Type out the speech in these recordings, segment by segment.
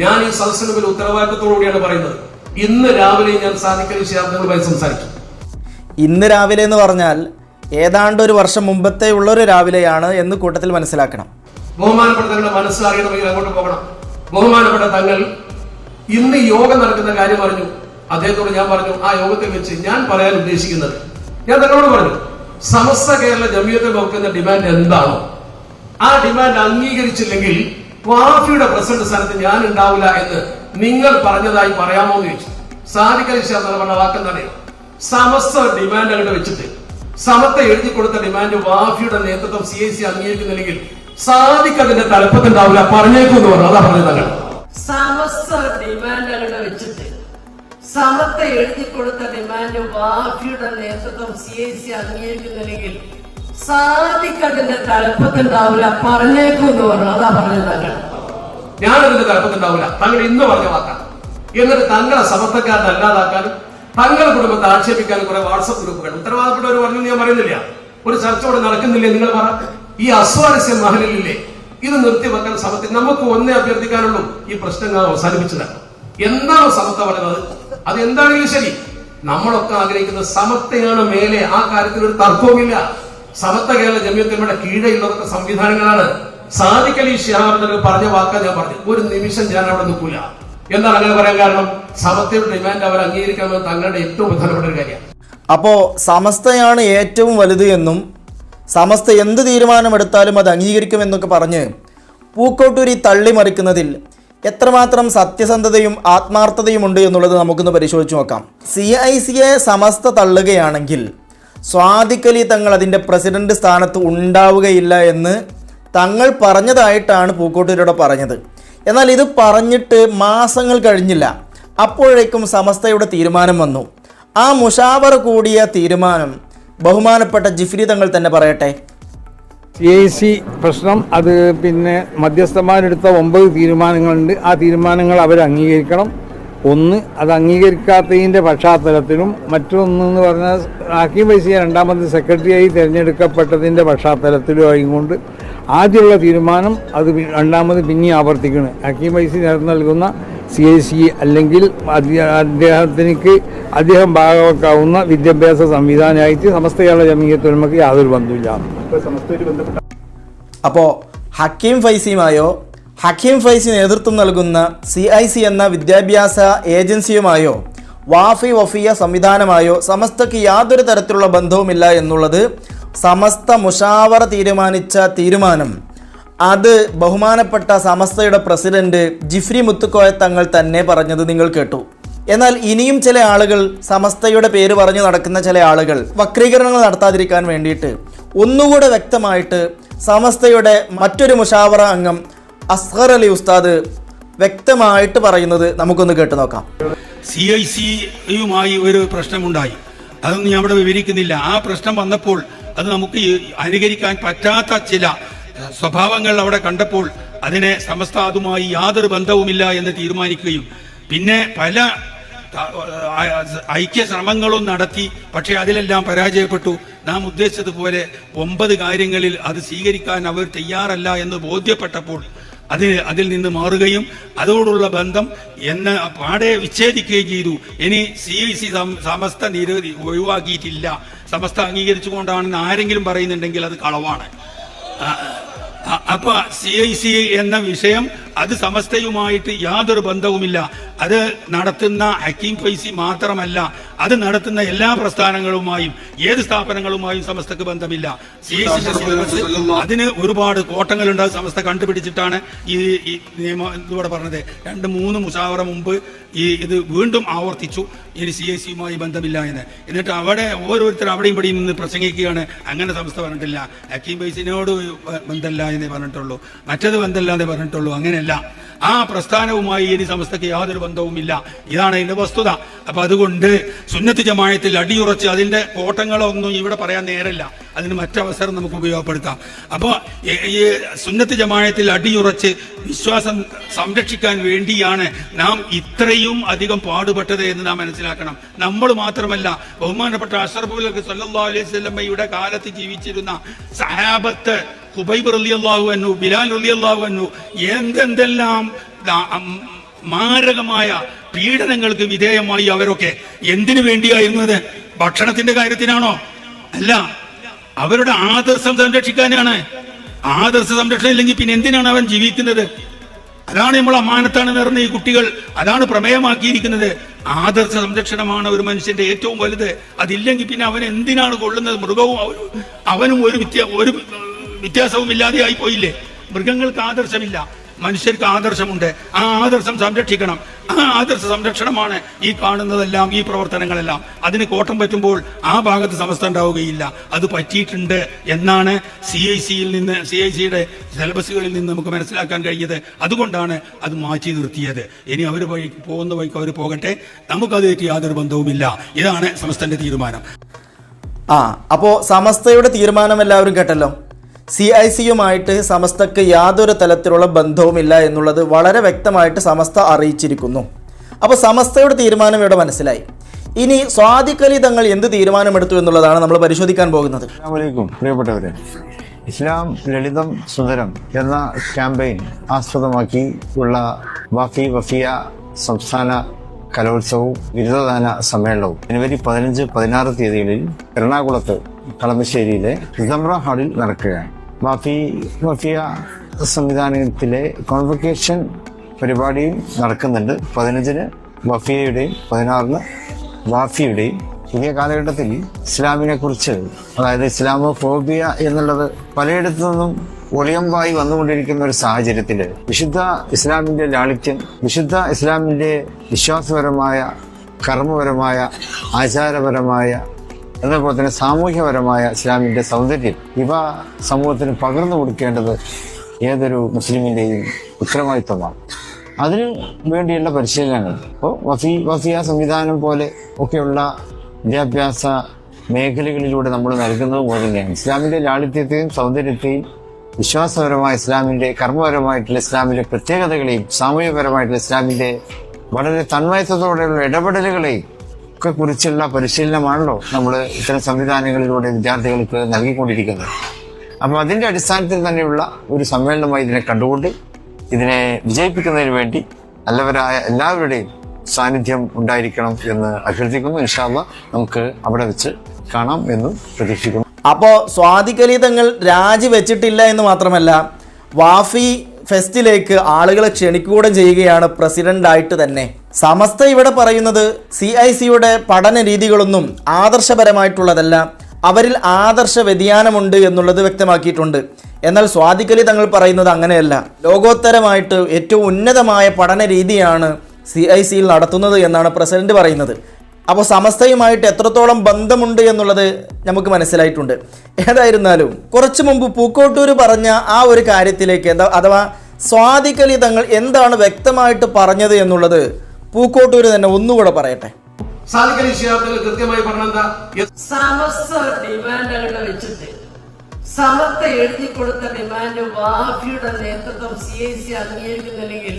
ഞാൻ ഈ സദസ്സിന് മുമ്പിൽ ഉത്തരവാദിത്തത്തോടുകൂടിയാണ് പറയുന്നത്. ഇന്ന് രാവിലെ ഞാൻ സാദിഖ് അലി ശിഹാബ് തങ്ങളുമായി സംസാരിച്ചു. ഇന്ന് രാവിലെ എന്ന് പറഞ്ഞാൽ ഏതാണ്ട് ഒരു വർഷം മുമ്പത്തെ ഉള്ളൊരു രാവിലെയാണ് എന്ന് കൂട്ടത്തിൽ മനസ്സിലാക്കണം. ബഹുമാനപ്പെട്ട തങ്ങളുടെ മനസ്സിലറിയണമെങ്കിൽ അങ്ങോട്ട് പോകണം. ബഹുമാനപ്പെട്ട തങ്ങൾ ഇന്ന് യോഗം നടക്കുന്ന കാര്യം അറിഞ്ഞു. അദ്ദേഹത്തോട് ഞാൻ പറഞ്ഞു, ആ യോഗത്തിൽ വെച്ച് ഞാൻ പറയാൻ ഉദ്ദേശിക്കുന്നത്, ഞാൻ തങ്ങളോട് പറഞ്ഞു, സമസ്ത കേരള ജമിയത്തിൽ വെക്കുന്ന ഡിമാൻഡ് എന്താണോ ആ ഡിമാൻഡ് അംഗീകരിച്ചില്ലെങ്കിൽ വാഫിയുടെ പ്രസിഡന്റ് സ്ഥാനത്ത് ഞാൻ ഉണ്ടാവില്ല എന്ന് നിങ്ങൾ പറഞ്ഞതായി പറയാമോ എന്ന് ചോദിച്ചു. സാദിഖ് അലി ശിഹാബ് തങ്ങൾ പറഞ്ഞ വാക്കെന്താണ്? സമസ്ത ഡിമാൻഡ് അങ്ങോട്ട് വെച്ചിട്ട് സമത്തെ എഴുതി കൊടുത്ത ഡിമാൻഡ് വാഫിയുടെ നേതൃത്വം CIC അംഗീകരിക്കുന്നില്ലെങ്കിൽ സാദിഖ് അതിന്റെ തലപ്പത്തുണ്ടാവില്ല, പറഞ്ഞേക്കുമെന്ന് പറഞ്ഞു. അതാ പറഞ്ഞത് തങ്ങൾ. സമസ്ത ഡിമാൻഡ് അങ്ങോട്ട് വെച്ചിട്ട് സമത്തെ എഴുതി കൊടുത്ത ഡിമാൻഡ് വാഫിയുടെ നേതൃത്വം CIC അംഗീകരിക്കുന്നില്ലെങ്കിൽ സാദിഖ് അതിന്റെ തലപ്പത്തുണ്ടാവില്ല, പറഞ്ഞേക്കുമെന്ന് പറഞ്ഞു. അതാ പറഞ്ഞത് തങ്ങൾ. ഞാനതിന്റെ തലപ്പത്തുണ്ടാവില്ല, തങ്ങൾ ഇന്ന് പറഞ്ഞ വാക്കാണ്. എന്നിട്ട് തങ്ങളെ സമസ്തക്കാരനെ അല്ലാതാക്കാനും തങ്ങളുടെ കുടുംബത്തെ ആക്ഷേപിക്കാനും കുറെ വാട്സപ്പ് ഗ്രൂപ്പുകൾ ഉത്തരവാദപ്പെട്ടവർ പറഞ്ഞു. ഞാൻ പറയുന്നില്ല, ഒരു ചർച്ച ഇവിടെ നടക്കുന്നില്ലേ? നിങ്ങൾ പറ. ഈ അസ്വാരസ്യം മഹലില്ലേ? ഇത് നിർത്തിവെക്കാൻ സമത്തിൽ നമുക്ക് ഒന്നേ അഭ്യർത്ഥിക്കാനുള്ളൂ, ഈ പ്രശ്നങ്ങൾ അവസാനിപ്പിച്ചതാണ്. എന്താണ് സമത്ത പറയുന്നത്? അത് എന്താണെങ്കിലും ശരി, നമ്മളൊക്കെ ആഗ്രഹിക്കുന്നത് സമത്തെയാണ് മേലെ. ആ കാര്യത്തിൽ ഒരു തർക്കവുമില്ല. സമത്ത കേരള ജമിയത്തിലൂടെ കീഴെയുള്ളതൊക്കെ സംവിധാനങ്ങളാണ്. സാദിഖ് അലി ശിഹാബ് തങ്ങൾ പറഞ്ഞ വാക്കാ ഞാൻ പറഞ്ഞു. ഒരു നിമിഷം ഞാൻ അവിടെ നിൽക്കൂല. എന്താണ് അങ്ങനെ പറയാൻ കാരണം? സമസ്തയുടെ ഡിമാൻഡ് അവർ അംഗീകരിക്കാമെന്ന് തങ്ങളുടെ ഏറ്റവും പ്രധാനപ്പെട്ട ഒരു കാര്യമാണ്. അപ്പോ സമസ്തയാണ് ഏറ്റവും വലുത് എന്നും സമസ്ത എന്ത് തീരുമാനമെടുത്താലും അത് അംഗീകരിക്കുമെന്നൊക്കെ പറഞ്ഞ് പൂക്കോട്ടൂരി തള്ളിമറിക്കുന്നതിൽ എത്രമാത്രം സത്യസന്ധതയും ആത്മാർത്ഥതയും ഉണ്ട് എന്നുള്ളത് നമുക്കൊന്ന് പരിശോധിച്ച് നോക്കാം. CICയെ സമസ്ത തള്ളുകയാണെങ്കിൽ സാദിഖ് അലി തങ്ങൾ അതിൻ്റെ പ്രസിഡന്റ് സ്ഥാനത്ത് ഉണ്ടാവുകയില്ല എന്ന് തങ്ങൾ പറഞ്ഞതായിട്ടാണ് പൂക്കോട്ടൂരിയുടെ പറഞ്ഞത്. എന്നാൽ ഇത് പറഞ്ഞിട്ട് മാസങ്ങൾ കഴിഞ്ഞില്ല, അപ്പോഴേക്കും സമസ്തയുടെ തീരുമാനം വന്നു. ആ മുഷാവറ കൂടിയ തീരുമാനം ബഹുമാനപ്പെട്ട ജിഫ്രി തങ്ങൾ തന്നെ പറയട്ടെ. CIC പ്രശ്നം അത് പിന്നെ മധ്യസ്ഥന്മാരെടുത്ത 9 തീരുമാനങ്ങളുണ്ട്. ആ തീരുമാനങ്ങൾ അവർ അംഗീകരിക്കണം. ഒന്ന്, അത് അംഗീകരിക്കാത്തതിൻ്റെ പശ്ചാത്തലത്തിലും മറ്റൊന്നെന്ന് പറഞ്ഞാൽ ഹക്കീം ഫൈസിയെ രണ്ടാമത് സെക്രട്ടറിയായി തിരഞ്ഞെടുക്കപ്പെട്ടതിൻ്റെ പശ്ചാത്തലത്തിലും ആയിക്കൊണ്ട് ആദ്യമുള്ള തീരുമാനം അത് രണ്ടാമത് പിന്നെ ആവർത്തിക്കണം. ഹക്കീം ഫൈസി നേതൃത്വം നൽകുന്ന CIC അല്ലെങ്കിൽ അദ്ദേഹം ഭാഗമാക്കാവുന്ന വിദ്യാഭ്യാസ സംവിധാനമായിട്ട് സമസ്ത കേരള ജമിയത്തുൽ ഉലമക്ക് യാതൊരു ബന്ധമില്ല. അപ്പോൾ ഹക്കീം ഫൈസിയുമായോ ഹക്കീം ഫൈസി നേതൃത്വം നൽകുന്ന CIC എന്ന വിദ്യാഭ്യാസ ഏജൻസിയുമായോ വഫിയ സംവിധാനമായോ സമസ്തക്ക് യാതൊരു തരത്തിലുള്ള ബന്ധവുമില്ല എന്നുള്ളത് സമസ്ത മുഷാവറ തീരുമാനിച്ച തീരുമാനം അത് ബഹുമാനപ്പെട്ട സമസ്തയുടെ പ്രസിഡന്റ് ജിഫ്രി മുത്തുക്കോയ തങ്ങൾ തന്നെ പറഞ്ഞത് നിങ്ങൾ കേട്ടു. എന്നാൽ ഇനിയും ചില ആളുകൾ, സമസ്തയുടെ പേര് പറഞ്ഞു നടക്കുന്ന ചില ആളുകൾ വക്രീകരണങ്ങൾ നടത്താതിരിക്കാൻ വേണ്ടിയിട്ട് ഒന്നുകൂടെ വ്യക്തമായിട്ട് സമസ്തയുടെ മറ്റൊരു മുഷാവറ അംഗം അസ്ഹർ അലി ഉസ്താദ് വ്യക്തമായിട്ട് പറയുന്നത് നമുക്കൊന്ന് കേട്ടു നോക്കാം. CICയുമായി ഒരു പ്രശ്നമുണ്ടായി, അതൊന്നും ഞാൻ ഇവിടെ വിവരിക്കുന്നില്ല. ആ പ്രശ്നം വന്നപ്പോൾ അത് നമുക്ക് അനുകരിക്കാൻ പറ്റാത്ത ചില സ്വഭാവങ്ങൾ അവിടെ കണ്ടപ്പോൾ അതിനെ സമസ്ത അതുമായി യാതൊരു ബന്ധവുമില്ല എന്ന് തീരുമാനിക്കുകയും പിന്നെ പല ഐക്യ ശ്രമങ്ങളും നടത്തി. പക്ഷെ അതിലെല്ലാം പരാജയപ്പെട്ടു. നാം ഉദ്ദേശിച്ചതുപോലെ 9 കാര്യങ്ങളിൽ അത് സ്വീകരിക്കാൻ അവർ തയ്യാറല്ല എന്ന് ബോധ്യപ്പെട്ടപ്പോൾ അതിൽ നിന്ന് മാറുകയും അതോടുള്ള ബന്ധം എന്ന് പാടെ വിച്ഛേദിക്കുകയും ചെയ്തു. ഇനി CIC സമസ്ത ഒഴിവാക്കിയിട്ടില്ല, സമസ്ത അംഗീകരിച്ചുകൊണ്ടാണെന്ന് ആരെങ്കിലും പറയുന്നുണ്ടെങ്കിൽ അത് കളവാണ്. അപ്പൊ CIC എന്ന വിഷയം അത് സമസ്തയുമായിട്ട് യാതൊരു ബന്ധവുമില്ല. അത് നടത്തുന്ന ഹക്കീം ഫൈസി മാത്രമല്ല, അത് നടത്തുന്ന എല്ലാ പ്രസ്ഥാനങ്ങളുമായും ഏത് സ്ഥാപനങ്ങളുമായും സമസ്തക്ക് ബന്ധമില്ല. അതിന് ഒരുപാട് കോട്ടങ്ങളുണ്ട്. സമസ്ത കണ്ടുപിടിച്ചിട്ടാണ് ഈ നിയമം ഇതോടെ പറഞ്ഞത്. 2-3 മുഷാവറ മുമ്പ് ഇത് വീണ്ടും ആവർത്തിച്ചു, ഇനി CICയുമായി ബന്ധമില്ല എന്ന്. എന്നിട്ട് അവിടെ ഓരോരുത്തർ അവിടെയും ഇവിടെയും നിന്ന് പ്രസംഗിക്കുകയാണ്. അങ്ങനെ സമസ്ത പറഞ്ഞിട്ടില്ല, ഹക്കീം ഫൈസിനോട് ബന്ധമില്ല എന്നേ പറഞ്ഞിട്ടുള്ളൂ, മറ്റത് ബന്ധമില്ല എന്നേ പറഞ്ഞിട്ടുള്ളൂ. അങ്ങനെയല്ല, ആ പ്രസ്ഥാനവുമായി ഇനി സമസ്തക്ക് യാതൊരു ബന്ധവുമില്ല. ഇതാണ് അതിന്റെ വസ്തുത. അപ്പൊ അതുകൊണ്ട് സുന്നത്ത് ജമാഅത്തിൽ അടിയുറച്ച് അതിന്റെ കോട്ടങ്ങളൊന്നും ഇവിടെ പറയാൻ നേരല്ല, അതിന് മറ്റവസരം നമുക്ക് ഉപയോഗപ്പെടുത്താം. അപ്പോൾ ഈ സുന്നത്ത് ജമാഅത്തിൽ അടിയുറച്ച് വിശ്വാസം സംരക്ഷിക്കാൻ വേണ്ടിയാണ് നാം ഇത്രയും അധികം പാടുപെട്ടത് എന്ന് നാം മനസ്സിലാക്കണം. നമ്മൾ മാത്രമല്ല, ബഹുമാനപ്പെട്ട അഷ്റഫുൽ ഖൽഖ് സല്ലല്ലാഹു അലൈഹി വസല്ലമയുടെ കാലത്ത് ജീവിച്ചിരുന്ന സഹാബത്ത്, ഖുബൈബ് റളിയല്ലാഹു അൻഹു, ബിലാൽ റളിയല്ലാഹു അൻഹു എന്തെല്ലാം മാരകമായ പീഡനങ്ങൾക്ക് വിധേയമായി അവരൊക്കെ എന്തിനു വേണ്ടിയായിരുന്നത്? ഭക്ഷണത്തിന്റെ കാര്യത്തിനാണോ? അല്ല, അവരുടെ ആദർശം സംരക്ഷിക്കാനാണ്. ആദർശ സംരക്ഷണം ഇല്ലെങ്കിൽ പിന്നെ എന്തിനാണ് അവൻ ജീവിക്കുന്നത്? അതാണ് നമ്മൾ അമാനത്താണ് നിറഞ്ഞ ഈ കുട്ടികൾ അതാണ് പ്രമേയമാക്കിയിരിക്കുന്നത്. ആദർശ സംരക്ഷണമാണ് ഒരു മനുഷ്യന്റെ ഏറ്റവും വലുത്. അതില്ലെങ്കിൽ പിന്നെ അവൻ എന്തിനാണ് കൊള്ളുന്നത്? മൃഗവും അവനും ഒരു വ്യത്യാസവും ഇല്ലാതെയായി പോയില്ലേ? മൃഗങ്ങൾക്ക് ആദർശമില്ല, മനുഷ്യർക്ക് ആദർശമുണ്ട്. ആ ആദർശം സംരക്ഷിക്കണം. ആ ആദർശ സംരക്ഷണമാണ് ഈ കാണുന്നതെല്ലാം, ഈ പ്രവർത്തനങ്ങളെല്ലാം. അതിന് കോട്ടം പറ്റുമ്പോൾ ആ ഭാഗത്ത് സമസ്ത ഉണ്ടാവുകയില്ല. അത് പറ്റിയിട്ടുണ്ട് എന്നാണ് CIC-യുടെ സിലബസുകളിൽ നിന്ന് നമുക്ക് മനസ്സിലാക്കാൻ കഴിഞ്ഞത്. അതുകൊണ്ടാണ് അത് മാറ്റി നിർത്തിയത്. ഇനി അവർ പോകുന്ന വഴിക്ക് അവർ പോകട്ടെ, നമുക്കതായിട്ട് യാതൊരു ബന്ധവുമില്ല. ഇതാണ് സമസ്തന്റെ തീരുമാനം. അപ്പോൾ സമസ്തയുടെ തീരുമാനം എല്ലാവരും കേട്ടല്ലോ. CIC-യുമായിട്ട് സമസ്തക്ക് യാതൊരു തരത്തിലുള്ള ബന്ധവുമില്ല എന്നുള്ളത് വളരെ വ്യക്തമായിട്ട് സമസ്ത അറിയിച്ചിരിക്കുന്നു. അപ്പോൾ സമസ്തയുടെ തീരുമാനം ഇവിടെ മനസ്സിലായി. ഇനി സ്വാദിഖ് അലി തങ്ങൾ എന്ത് തീരുമാനമെടുത്തു എന്നുള്ളതാണ് നമ്മൾ പരിശോധിക്കാൻ പോകുന്നത്. അസ്സലാമു പ്രിയപ്പെട്ടവരെ, ഇസ്ലാം ലളിതം സുന്ദരം എന്ന ക്യാമ്പയിൻ ആസ്പദമാക്കി ഉള്ള വാഫി വഫിയ സംസ്ഥാന കലോത്സവവും ബിരുദദാന സമ്മേളനവും ജനുവരി 15-16 തീയതികളിൽ എറണാകുളത്ത് കളമശ്ശേരിയിലെ സിസംറ ഹാളിൽ നടക്കുകയാണ്. വാഫി വഫിയ സംവിധാനത്തിലെ കോൺവൊക്കേഷൻ പരിപാടിയും നടക്കുന്നുണ്ട്. 15-ന് വഫിയയുടെയും 16-ന് വാഫിയുടെയും. പുതിയ കാലഘട്ടത്തിൽ ഇസ്ലാമിനെ കുറിച്ച്, അതായത് ഇസ്ലാമോഫോബിയ എന്നുള്ളത് പലയിടത്തു നിന്നും ഒളിയമ്പായി വന്നുകൊണ്ടിരിക്കുന്ന ഒരു സാഹചര്യത്തിൽ വിശുദ്ധ ഇസ്ലാമിന്റെ ലാളിത്യം, വിശുദ്ധ ഇസ്ലാമിന്റെ വിശ്വാസപരമായ, കർമ്മപരമായ, ആചാരപരമായ, അതേപോലെ തന്നെ സാമൂഹ്യപരമായ ഇസ്ലാമിന്റെ സൗന്ദര്യം, ഇവ സമൂഹത്തിന് പകർന്നു കൊടുക്കേണ്ടത് ഏതൊരു മുസ്ലിമിന്റെയും ഉത്തരവാദിത്വമാണ്. അതിനു വേണ്ടിയുള്ള പരിശീലനങ്ങൾ ഇപ്പോൾ വഫിയ സംവിധാനം പോലെ ഒക്കെയുള്ള വിദ്യാഭ്യാസ മേഖലകളിലൂടെ നമ്മൾ നൽകുന്നത് പോലെ തന്നെയാണ് ഇസ്ലാമിന്റെ ലാളിത്യത്തെയും സൗന്ദര്യത്തെയും, വിശ്വാസപരമായ ഇസ്ലാമിന്റെ, കർമ്മപരമായിട്ടുള്ള ഇസ്ലാമിന്റെ പ്രത്യേകതകളെയും, സാമൂഹികപരമായിട്ടുള്ള ഇസ്ലാമിന്റെ വളരെ തന്മയത്വത്തോടെയുള്ള ഇടപെടലുകളെയും ഒക്കെ കുറിച്ചുള്ള പരിശീലനമാണല്ലോ നമ്മൾ ഇത്തരം സംവിധാനങ്ങളിലൂടെ വിദ്യാർത്ഥികൾക്ക് നൽകിക്കൊണ്ടിരിക്കുന്നത്. അപ്പോൾ അതിന്റെ അടിസ്ഥാനത്തിൽ തന്നെയുള്ള ഒരു സമ്മേളനമായി ഇതിനെ കണ്ടുകൊണ്ട് ഇതിനെ വിജയിപ്പിക്കുന്നതിന് വേണ്ടി നല്ലവരായ എല്ലാവരുടെയും സാന്നിധ്യം ഉണ്ടായിരിക്കണം എന്ന് അഭ്യർത്ഥിക്കുന്നു. ഇൻഷാ അല്ലാഹ് നമുക്ക് അവിടെ വെച്ച് കാണാം എന്ന് പ്രതീക്ഷിക്കുന്നു. അപ്പോൾ സ്വാദിഖ് അലി തങ്ങൾ രാജിവെച്ചിട്ടില്ല എന്ന് മാത്രമല്ല, വാഫി ഫെസ്റ്റിലേക്ക് ആളുകളെ ക്ഷണിക്കുകയും ചെയ്യുകയാണ് പ്രസിഡന്റായിട്ട് തന്നെ. സമസ്ത ഇവിടെ പറയുന്നത് CIC-യുടെ പഠന രീതികളൊന്നും ആദർശപരമായിട്ടുള്ളതല്ല, അവരിൽ ആദർശ വ്യതിയാനമുണ്ട് എന്നുള്ളത് വ്യക്തമാക്കിയിട്ടുണ്ട്. എന്നാൽ സ്വാദിഖ് അലി തങ്ങൾ പറയുന്നത് അങ്ങനെയല്ല, ലോകോത്തരമായിട്ട് ഏറ്റവും ഉന്നതമായ പഠന രീതിയാണ് CIC-യിൽ നടത്തുന്നത് എന്നാണ് പ്രസിഡന്റ് പറയുന്നത്. അപ്പോൾ സമസ്തയുമായിട്ട് എത്രത്തോളം ബന്ധമുണ്ട് എന്നുള്ളത് നമുക്ക് മനസ്സിലായിട്ടുണ്ട്. ഏതായിരുന്നാലും കുറച്ചു മുമ്പ് പൂക്കോട്ടൂർ പറഞ്ഞ ആ ഒരു കാര്യത്തിലേക്ക് അഥവാ സ്വാദിഖ് അലി തങ്ങൾ എന്താണ് വ്യക്തമായിട്ട് പറഞ്ഞത് എന്നുള്ളത് പൂക്കോട്ടൂർ തന്നെ ഒന്നുകൂടെ പറയട്ടെ. സാദിഖ് അലി ശിഹാബ് തങ്ങൾ കൃത്യമായി പറഞ്ഞെന്താ? സമസ്ത ഡിമാൻഡുകൾ വെച്ചിട്ട് സമസ്ത എഴുതി കൊടുത്ത ഡിമാൻഡ് വാഫിയുടെ നേതൃത്വം CIC അംഗീകരിക്കുന്നില്ലെങ്കിൽ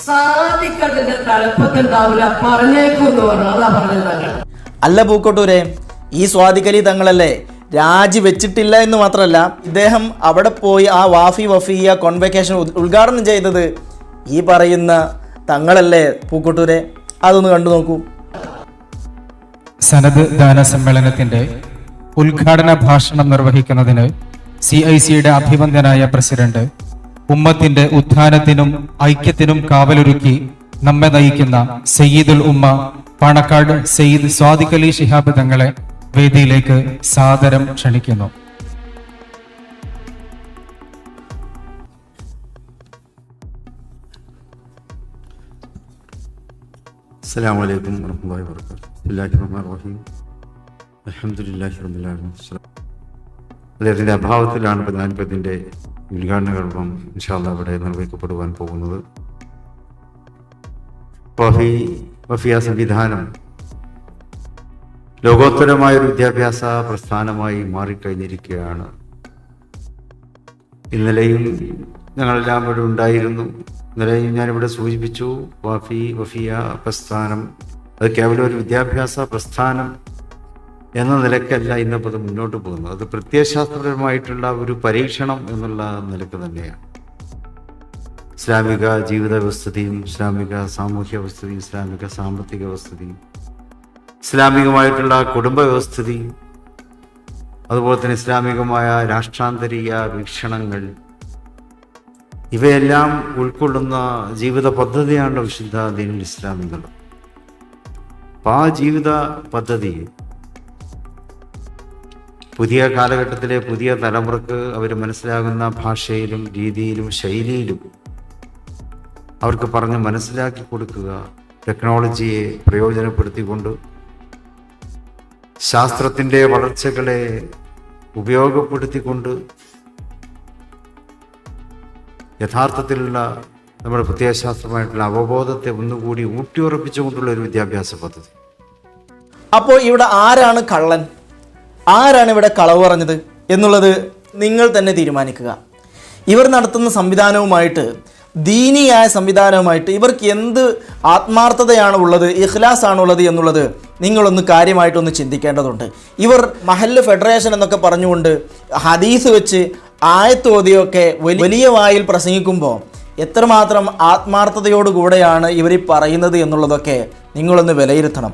സാദിഖ് അതിന്റെ തലപ്പത്തുണ്ടാവില്ല, പറഞ്ഞേക്കൂന്ന് പറഞ്ഞു. അതാ പറഞ്ഞത്. അല്ല പൂക്കോട്ടൂരെ, ഈ സ്വാദിഖ് അലി തങ്ങളല്ലേ രാജി വെച്ചിട്ടില്ല എന്ന് മാത്രമല്ല, ഇദ്ദേഹം അവിടെ പോയി ആ വാഫി വഫിയ കോൺവെക്കേഷൻ ഉദ്ഘാടനം ചെയ്തത് ഈ പറയുന്ന തങ്ങളല്ലേ പൂക്കോട്ടൂരെ? അതൊന്ന് കണ്ടു നോക്കൂ. സനദ് ദാന സമ്മേളനത്തിന്റെ ഉദ്ഘാടന ഭാഷണം നിർവഹിക്കുന്നതിന് CIC-യുടെ അഭിവന്ദ്യനായ പ്രസിഡന്റ്, ഉമ്മത്തിന്റെ ഉത്ഥാനത്തിനും ഐക്യത്തിനും കാവലൊരുക്കി നമ്മെ നയിക്കുന്ന സയ്യിദുൽ ഉമ്മ പാണക്കാട് സയ്യിദ് സ്വാദിഖ് അലി ശിഹാബ് തങ്ങളെ വേദിയിലേക്ക് സാദരം ക്ഷണിക്കുന്നു. അസ്സലാമു അലൈക്കും വറഹ്മത്തുള്ളാഹി വബറകാതുഹു. ബിസ്മില്ലാഹിർ റഹ്മാനിർ റഹീം. അൽഹംദുലില്ലാഹി റബ്ബിൽ ആലമീൻ. അദ്ദേഹത്തിൻ്റെ അഭാവത്തിലാണ് പ്രധാനപ്പെട്ടതിൻ്റെ ഉദ്ഘാടന കർമ്മം ഇൻഷാ അല്ലാഹ് ഇവിടെ നിർവഹിക്കപ്പെടുവാൻ പോകുന്നത്. വഫിയ സംവിധാനം ലോകോത്തരമായൊരു വിദ്യാഭ്യാസ പ്രസ്ഥാനമായി മാറിക്കഴിഞ്ഞിരിക്കുകയാണ്. ഇന്നലെയും ഞങ്ങളെല്ലാം ഇവിടെ ഉണ്ടായിരുന്നു. ഇന്നലെയും ഞാനിവിടെ സൂചിപ്പിച്ചു, വഫിയ പ്രസ്ഥാനം അത് കേവലം ഒരു വിദ്യാഭ്യാസ പ്രസ്ഥാനം എന്ന നിലക്കല്ല ഇന്നിപ്പോൾ അത് മുന്നോട്ട് പോകുന്നത്. അത് പ്രത്യയശാസ്ത്രപരമായിട്ടുള്ള ഒരു പരീക്ഷണം എന്നുള്ള നിലക്ക് തന്നെയാണ്. ഇസ്ലാമിക ജീവിത വ്യവസ്ഥിതിയും ഇസ്ലാമിക സാമൂഹ്യ വ്യവസ്ഥിതിയും ഇസ്ലാമിക സാമ്പത്തിക വ്യവസ്ഥിതിയും ഇസ്ലാമികമായിട്ടുള്ള കുടുംബ വ്യവസ്ഥിതിയും അതുപോലെ തന്നെ ഇസ്ലാമികമായ രാഷ്ട്രാന്തരീയ വീക്ഷണങ്ങൾ ഇവയെല്ലാം ഉൾക്കൊള്ളുന്ന ജീവിത പദ്ധതിയാണ് വിശുദ്ധ ദീനുൽ ഇസ്ലാം എന്നുള്ളത്. അപ്പം ആ ജീവിത പദ്ധതി പുതിയ കാലഘട്ടത്തിലെ പുതിയ തലമുറക്ക് അവർ മനസ്സിലാകുന്ന ഭാഷയിലും രീതിയിലും ശൈലിയിലും അവർക്ക് പറഞ്ഞ് മനസ്സിലാക്കി കൊടുക്കുക, ടെക്നോളജിയെ പ്രയോജനപ്പെടുത്തിക്കൊണ്ട് ശാസ്ത്രത്തിൻ്റെ വളർച്ചകളെ ഉപയോഗപ്പെടുത്തിക്കൊണ്ട് യഥാർത്ഥത്തിലുള്ള നമ്മുടെ പ്രത്യയശാസ്ത്രമായിട്ടുള്ള അവബോധത്തെ ഒന്നുകൂടി ഊട്ടിയുറപ്പിച്ചുകൊണ്ടുള്ള ഒരു വിദ്യാഭ്യാസ പദ്ധതി. അപ്പോൾ ഇവിടെ ആരാണ് കള്ളൻ, ആരാണ് ഇവിടെ കളവ് പറഞ്ഞത് എന്നുള്ളത് നിങ്ങൾ തന്നെ തീരുമാനിക്കുക. ഇവർ നടത്തുന്ന സംവിധാനവുമായിട്ട്, ദീനിയായ സംവിധാനവുമായിട്ട് ഇവർക്ക് എന്ത് ആത്മാർത്ഥതയാണ് ഉള്ളത്, ഇഖ്ലാസ് ആണുള്ളത് എന്നുള്ളത് നിങ്ങളൊന്ന് കാര്യമായിട്ടൊന്ന് ചിന്തിക്കേണ്ടതുണ്ട്. ഇവർ മഹല്ല് ഫെഡറേഷൻ എന്നൊക്കെ പറഞ്ഞുകൊണ്ട് ഹദീസ് വെച്ച് ആയത്തോതിയൊക്കെ വലിയ വായിൽ പ്രസംഗിക്കുമ്പോൾ എത്രമാത്രം ആത്മാർത്ഥതയോടുകൂടെയാണ് ഇവർ പറയുന്നത് എന്നുള്ളതൊക്കെ നിങ്ങളൊന്ന് വിലയിരുത്തണം.